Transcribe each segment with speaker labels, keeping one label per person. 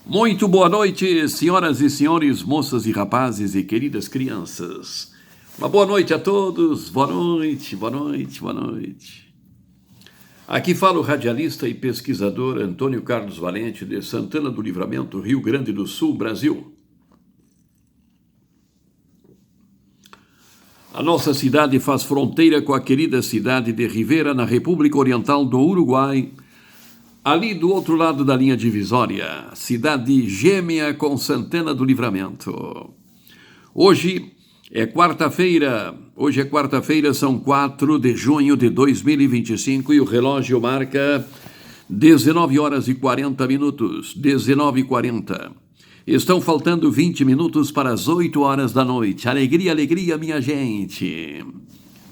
Speaker 1: Muito boa noite, senhoras e senhores, moças e rapazes e queridas crianças. Uma boa noite a todos, boa noite, boa noite, boa noite. Aqui fala o radialista e pesquisador Antônio Carlos Valente, de Santana do Livramento, Rio Grande do Sul, Brasil. A nossa cidade faz fronteira com a querida cidade de Rivera, na República Oriental do Uruguai, ali do outro lado da linha divisória, cidade gêmea com Santana do Livramento. Hoje é quarta-feira, são 4 de junho de 2025 e o relógio marca 19 horas e 40 minutos, 19h40. Estão faltando 20 minutos para as 8 horas da noite. Alegria, alegria, minha gente.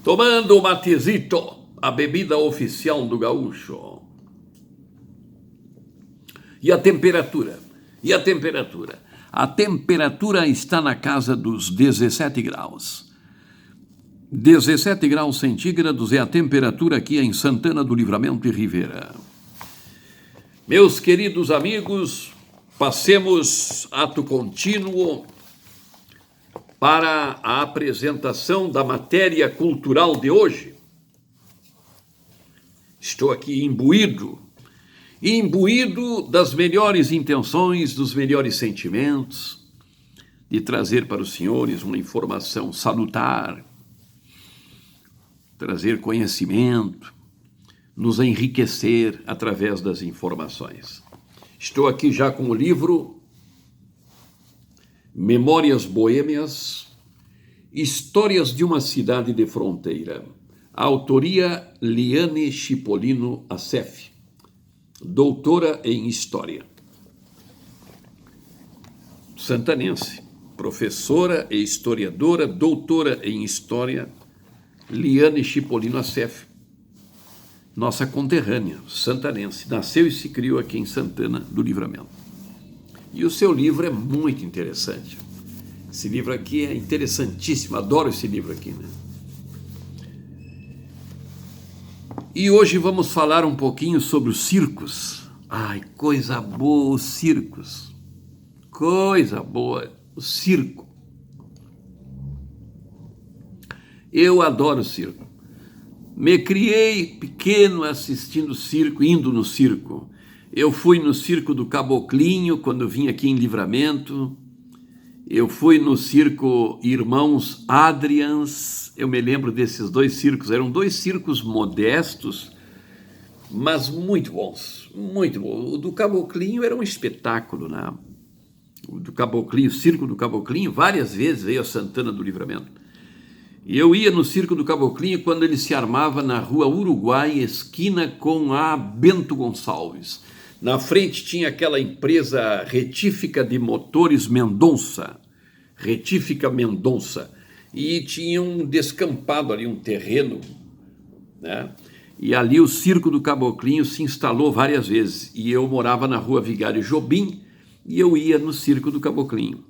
Speaker 1: Tomando o matezito, a bebida oficial do gaúcho. E a temperatura? A temperatura está na casa dos 17 graus. 17 graus centígrados é a temperatura aqui em Santana do Livramento e Rivera. Meus queridos amigos, passemos ato contínuo para a apresentação da matéria cultural de hoje. Estou aqui imbuído das melhores intenções, dos melhores sentimentos, de trazer para os senhores uma informação salutar, trazer conhecimento, nos enriquecer através das informações. Estou aqui já com o livro Memórias Boêmias, Histórias de uma Cidade de Fronteira. A autoria Liane Chipolino Assef, doutora em História. Santanense, professora e historiadora, doutora em História, Liane Chipolino Assef, nossa conterrânea, santanense, nasceu e se criou aqui em Santana do Livramento. E o seu livro é muito interessante. Esse livro aqui é interessantíssimo, adoro esse livro aqui, né? E hoje vamos falar um pouquinho sobre os circos. Ai, coisa boa os circos. Coisa boa, o circo. Eu adoro circo. Me criei pequeno assistindo circo, indo no circo. Eu fui no circo do Caboclinho quando vim aqui em Livramento. Eu fui no circo Irmãos Adrians. Eu me lembro desses dois circos. Eram dois circos modestos, mas muito bons, muito bons. O do Caboclinho era um espetáculo, né? O do Caboclinho, o circo do Caboclinho, várias vezes veio a Santana do Livramento. E eu ia no circo do Caboclinho quando ele se armava na rua Uruguai, esquina com a Bento Gonçalves. Na frente tinha aquela empresa Retífica de Motores Mendonça, Retífica Mendonça, e tinha um descampado ali, um terreno, né? E ali o circo do Caboclinho se instalou várias vezes, e eu morava na rua Vigário Jobim, e eu ia no circo do Caboclinho.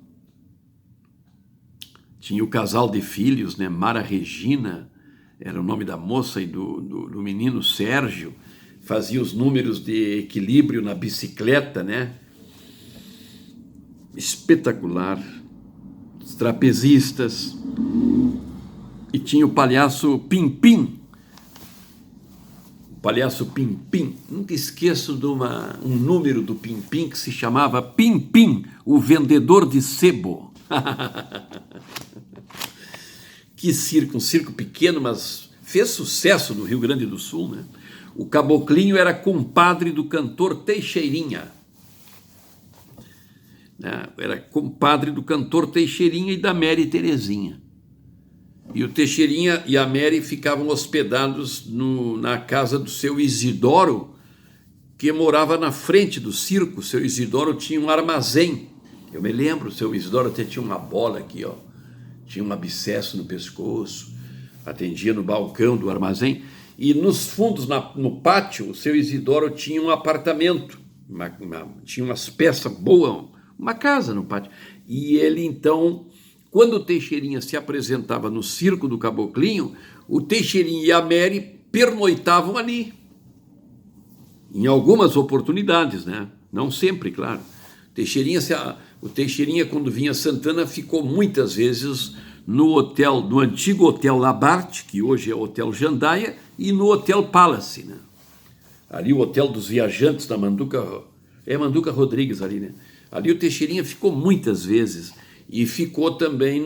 Speaker 1: Tinha o casal de filhos, né? Mara Regina, era o nome da moça, e do menino Sérgio, fazia os números de equilíbrio na bicicleta, né? Espetacular. Os trapezistas. E tinha o palhaço Pimpim. O palhaço Pimpim. Nunca esqueço de um número do Pimpim que se chamava Pimpim, o vendedor de sebo. Que circo, um circo pequeno, mas fez sucesso no Rio Grande do Sul, né? O Caboclinho era compadre do cantor Teixeirinha. Né? Era compadre do cantor Teixeirinha e da Mary Terezinha. E o Teixeirinha e a Mary ficavam hospedados na casa do seu Isidoro, que morava na frente do circo. O seu Isidoro tinha um armazém. Eu me lembro, o seu Isidoro até tinha uma bola aqui, ó. Tinha um abscesso no pescoço, atendia no balcão do armazém. E nos fundos, no pátio, o seu Isidoro tinha um apartamento, tinha umas peças boas, uma casa no pátio. E ele, então, quando o Teixeirinha se apresentava no circo do Caboclinho, o Teixeirinha e a Mary pernoitavam ali. Em algumas oportunidades, né? Não sempre, claro. O Teixeirinha, quando vinha a Santana, ficou muitas vezes no antigo Hotel Labarte, que hoje é o Hotel Jandaia, e no Hotel Palace, né? Ali o Hotel dos Viajantes da Manduca Rodrigues ali, né? Ali o Teixeirinha ficou muitas vezes e ficou também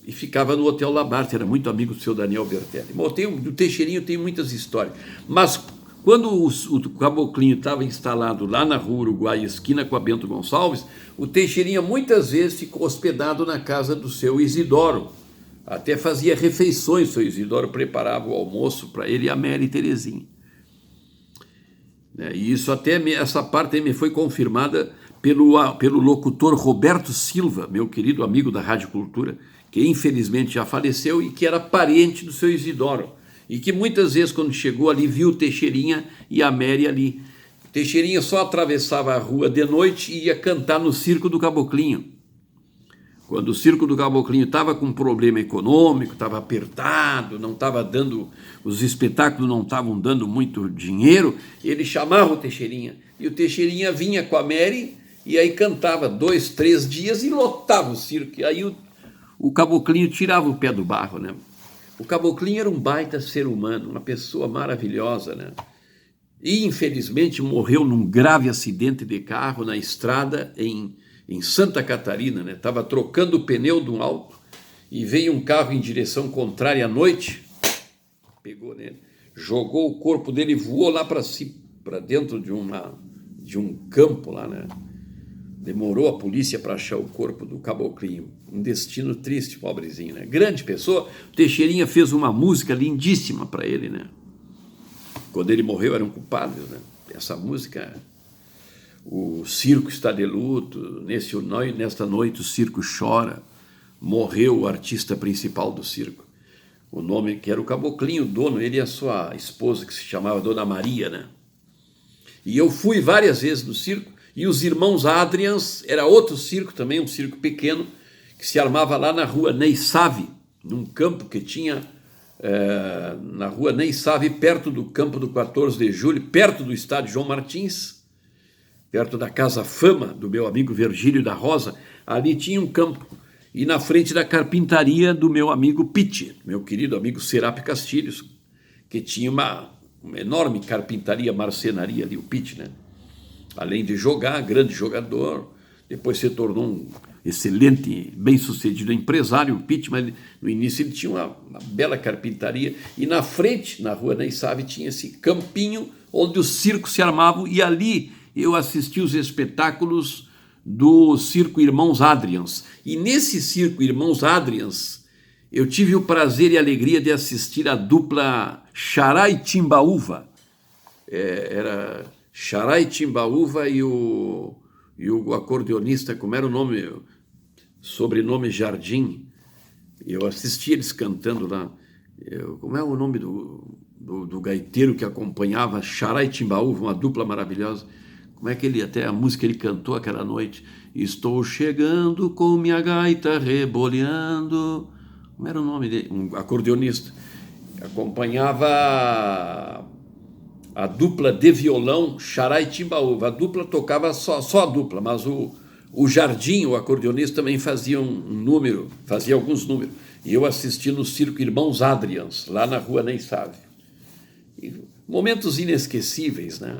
Speaker 1: e ficava no Hotel Labarte, era muito amigo do seu Daniel Bertelli. Bom, do Teixeirinha eu tenho muitas histórias, mas quando o Caboclinho estava instalado lá na Rua Uruguai, esquina com a Bento Gonçalves, o Teixeirinha muitas vezes ficou hospedado na casa do seu Isidoro, até fazia refeições, o seu Isidoro preparava o almoço para ele e a Mary Terezinha. E isso essa parte me foi confirmada pelo locutor Roberto Silva, meu querido amigo da Rádio Cultura, que infelizmente já faleceu e que era parente do seu Isidoro, e que muitas vezes quando chegou ali viu o Teixeirinha e a Mary ali. O Teixeirinha só atravessava a rua de noite e ia cantar no Circo do Caboclinho. Quando o Circo do Caboclinho estava com problema econômico, estava apertado, não estava dando, os espetáculos não estavam dando muito dinheiro, ele chamava o Teixeirinha, e o Teixeirinha vinha com a Mary, e aí cantava 2, 3 dias e lotava o circo, e aí o Caboclinho tirava o pé do barro, né? O Caboclinho era um baita ser humano, uma pessoa maravilhosa, né? E infelizmente morreu num grave acidente de carro na estrada em Santa Catarina, né? Estava trocando o pneu de um auto e veio um carro em direção contrária à noite, pegou nele, jogou o corpo dele, voou lá para dentro de um campo lá, né? Demorou a polícia para achar o corpo do Caboclinho. Um destino triste, pobrezinho, né? Grande pessoa. O Teixeirinha fez uma música lindíssima para ele, né? Quando ele morreu eram culpados, né? Essa música... O circo está de luto, nesta noite o circo chora, morreu o artista principal do circo. O nome que era o Caboclinho, o dono, ele e a sua esposa, que se chamava Dona Maria, né? E eu fui várias vezes no circo, e os irmãos Adrians, era outro circo também, um circo pequeno, que se armava lá na rua Ney Save, num campo que tinha na rua Ney Save, perto do campo do 14 de julho, perto do estádio João Martins, perto da Casa Fama, do meu amigo Virgílio da Rosa, ali tinha um campo, e na frente da carpintaria do meu amigo Pitti, meu querido amigo Serape Castilhos, que tinha uma enorme carpintaria, marcenaria ali, o Pitti, né? Além de jogar, grande jogador, depois se tornou um excelente, bem-sucedido empresário, o Pitti, mas no início ele tinha uma bela carpintaria, e na frente, na rua Ney Save, tinha esse campinho onde os circos se armavam, e ali eu assisti os espetáculos do Circo Irmãos Adrians. E nesse Circo Irmãos Adrians, eu tive o prazer e a alegria de assistir a dupla Xará e Timbaúva. Era Xará e Timbaúva e o acordeonista, como era o nome, sobrenome Jardim. Eu assisti eles cantando lá. Como é o nome do gaiteiro que acompanhava Xará e Timbaúva, uma dupla maravilhosa? Como é que até a música ele cantou aquela noite? Estou chegando com minha gaita reboleando. Como era o nome dele? Um acordeonista. Acompanhava a dupla de violão, Xará e Timbaúva. A dupla tocava só a dupla, mas o Jardim, o acordeonista, também fazia fazia alguns números. E eu assisti no Circo Irmãos Adrians, lá na rua Ney Save. Momentos inesquecíveis, né?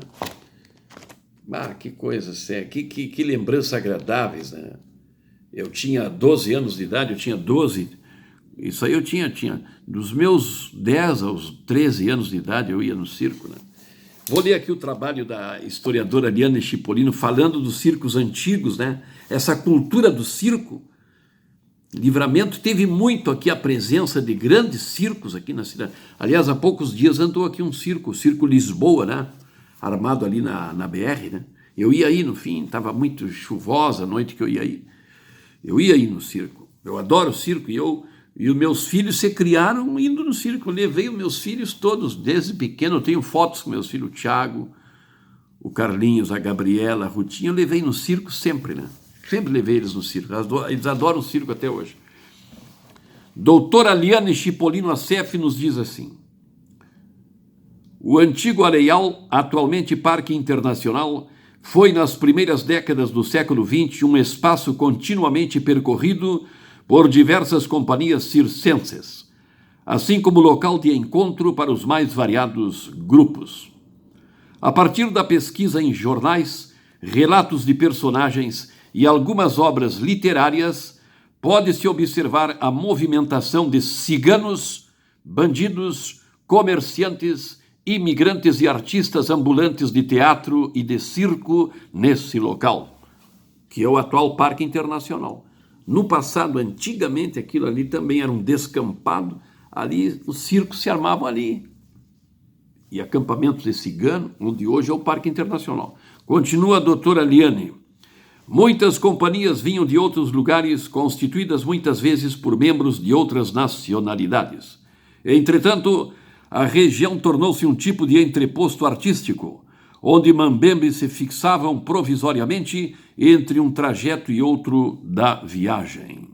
Speaker 1: Que coisa séria, que lembranças agradáveis, né? Eu tinha 12 anos de idade, eu tinha 12, isso aí eu tinha dos meus 10 aos 13 anos de idade eu ia no circo, né? Vou ler aqui o trabalho da historiadora Liane Chipolino, falando dos circos antigos, né? Essa cultura do circo. Livramento teve muito aqui a presença de grandes circos aqui na cidade. Aliás, há poucos dias andou aqui um circo, o Circo Lisboa, né? Armado ali na BR, né? Eu ia aí no fim, estava muito chuvosa a noite que eu ia aí. Eu ia aí no circo. Eu adoro o circo e os meus filhos se criaram indo no circo. Eu levei os meus filhos todos, desde pequeno. Eu tenho fotos com meus filhos, o Thiago, o Carlinhos, a Gabriela, a Rutinha. Eu levei no circo sempre, né? Sempre levei eles no circo. Eles adoram o circo até hoje. Doutora Liane Chipolino Acef nos diz assim: o antigo Areial, atualmente Parque Internacional, Foi nas primeiras décadas do século XX um espaço continuamente percorrido por diversas companhias circenses, assim como local de encontro para os mais variados grupos. A partir da pesquisa em jornais, relatos de personagens e algumas obras literárias, pode-se observar a movimentação de ciganos, bandidos, comerciantes, imigrantes e artistas ambulantes de teatro e de circo nesse local, que é o atual Parque Internacional. No passado, antigamente, aquilo ali também era um descampado, ali os circos se armavam ali. E acampamentos de cigano, onde hoje é o Parque Internacional. Continua a doutora Liane. Muitas companhias vinham de outros lugares, constituídas muitas vezes por membros de outras nacionalidades. Entretanto, a região tornou-se um tipo de entreposto artístico, onde mambembes se fixavam provisoriamente entre um trajeto e outro da viagem.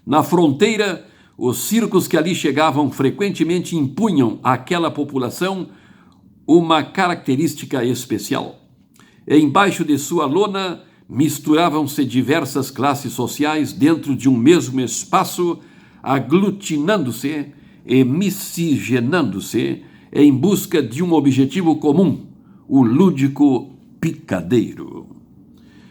Speaker 1: Na fronteira, os circos que ali chegavam frequentemente impunham àquela população uma característica especial. Embaixo de sua lona, misturavam-se diversas classes sociais dentro de um mesmo espaço, aglutinando-se e miscigenando-se em busca de um objetivo comum, o lúdico picadeiro.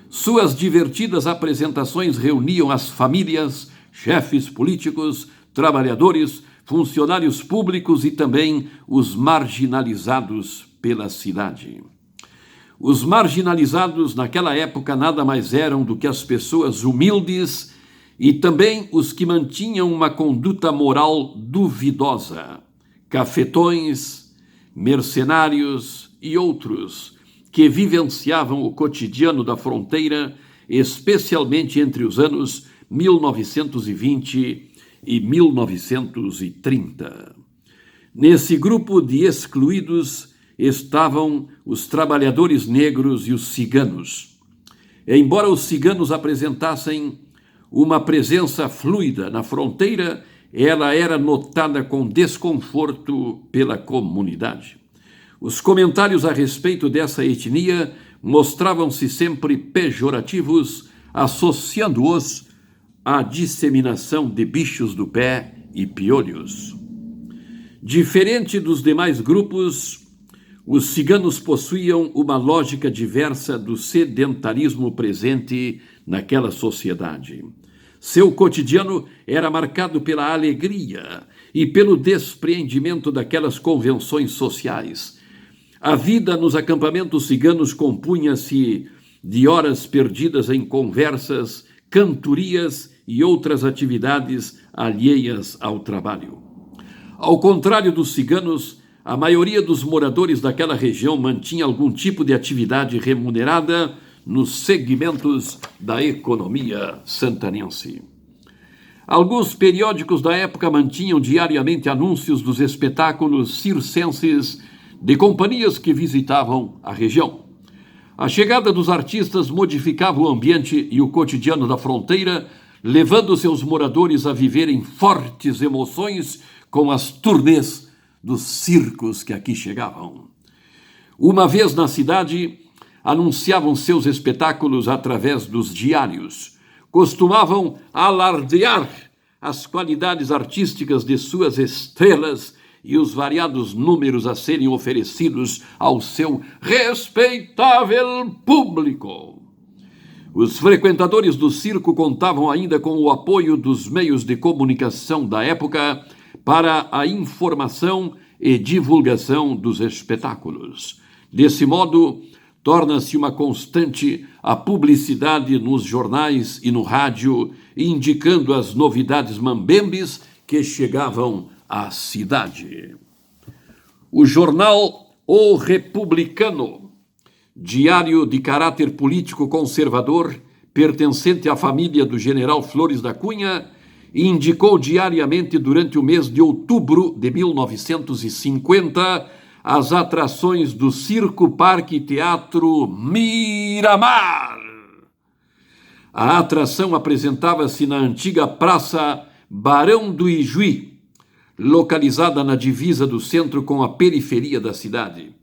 Speaker 1: Suas divertidas apresentações reuniam as famílias, chefes políticos, trabalhadores, funcionários públicos e também os marginalizados pela cidade. Os marginalizados naquela época nada mais eram do que as pessoas humildes e também os que mantinham uma conduta moral duvidosa, cafetões, mercenários e outros que vivenciavam o cotidiano da fronteira, especialmente entre os anos 1920 e 1930. Nesse grupo de excluídos estavam os trabalhadores negros e os ciganos. Embora os ciganos apresentassem uma presença fluida na fronteira, ela era notada com desconforto pela comunidade. Os comentários a respeito dessa etnia mostravam-se sempre pejorativos, associando-os à disseminação de bichos do pé e piolhos. Diferente dos demais grupos, os ciganos possuíam uma lógica diversa do sedentarismo presente naquela sociedade. Seu cotidiano era marcado pela alegria e pelo despreendimento daquelas convenções sociais. A vida nos acampamentos ciganos compunha-se de horas perdidas em conversas, cantorias e outras atividades alheias ao trabalho. Ao contrário dos ciganos, a maioria dos moradores daquela região mantinha algum tipo de atividade remunerada nos segmentos da economia santanense. Alguns periódicos da época mantinham diariamente anúncios dos espetáculos circenses de companhias que visitavam a região. A chegada dos artistas modificava o ambiente e o cotidiano da fronteira, levando seus moradores a viverem fortes emoções com as turnês dos circos que aqui chegavam. Uma vez na cidade, anunciavam seus espetáculos através dos diários. Costumavam alardear as qualidades artísticas de suas estrelas e os variados números a serem oferecidos ao seu respeitável público. Os frequentadores do circo contavam ainda com o apoio dos meios de comunicação da época para a informação e divulgação dos espetáculos. Desse modo, torna-se uma constante a publicidade nos jornais e no rádio, indicando as novidades mambembes que chegavam à cidade. O jornal O Republicano, diário de caráter político conservador, pertencente à família do general Flores da Cunha, indicou diariamente durante o mês de outubro de 1950 as atrações do Circo Parque Teatro Miramar. A atração apresentava-se na antiga Praça Barão do Ijuí, localizada na divisa do centro com a periferia da cidade.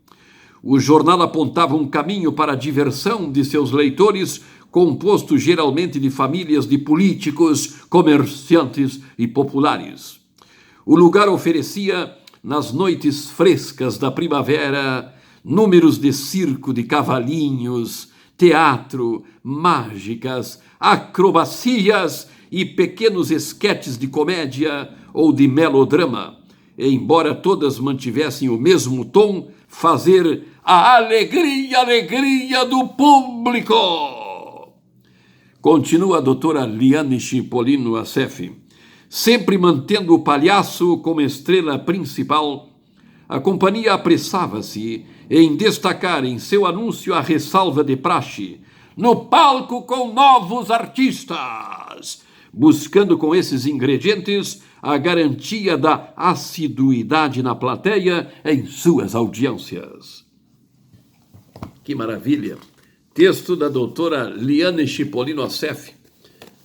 Speaker 1: O jornal apontava um caminho para a diversão de seus leitores, composto geralmente de famílias de políticos, comerciantes e populares. O lugar oferecia, nas noites frescas da primavera, números de circo de cavalinhos, teatro, mágicas, acrobacias e pequenos esquetes de comédia ou de melodrama, embora todas mantivessem o mesmo tom, fazer a alegria do público. Continua a doutora Liane Cipollino Assef. Sempre mantendo o palhaço como estrela principal, a companhia apressava-se em destacar em seu anúncio a ressalva de praxe: no palco com novos artistas, buscando com esses ingredientes a garantia da assiduidade na plateia em suas audiências. Que maravilha! Texto da doutora Liane Cipollino Assef,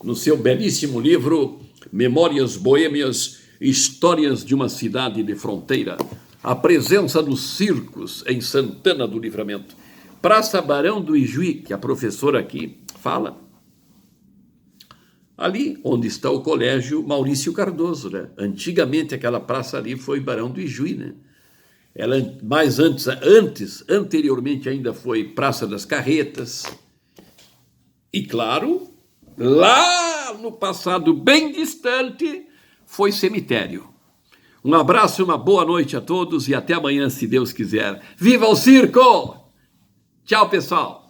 Speaker 1: no seu belíssimo livro Memórias Boêmias, Histórias de uma Cidade de Fronteira. A presença dos circos em Santana do Livramento. Praça Barão do Ijuí, que a professora aqui fala. Ali onde está o colégio Maurício Cardoso, né? Antigamente aquela praça ali foi Barão do Ijuí, né? Ela mais anteriormente ainda foi Praça das Carretas. E claro, lá no passado bem distante, foi cemitério. Um abraço, uma boa noite a todos e até amanhã, se Deus quiser. Viva o circo! Tchau, pessoal!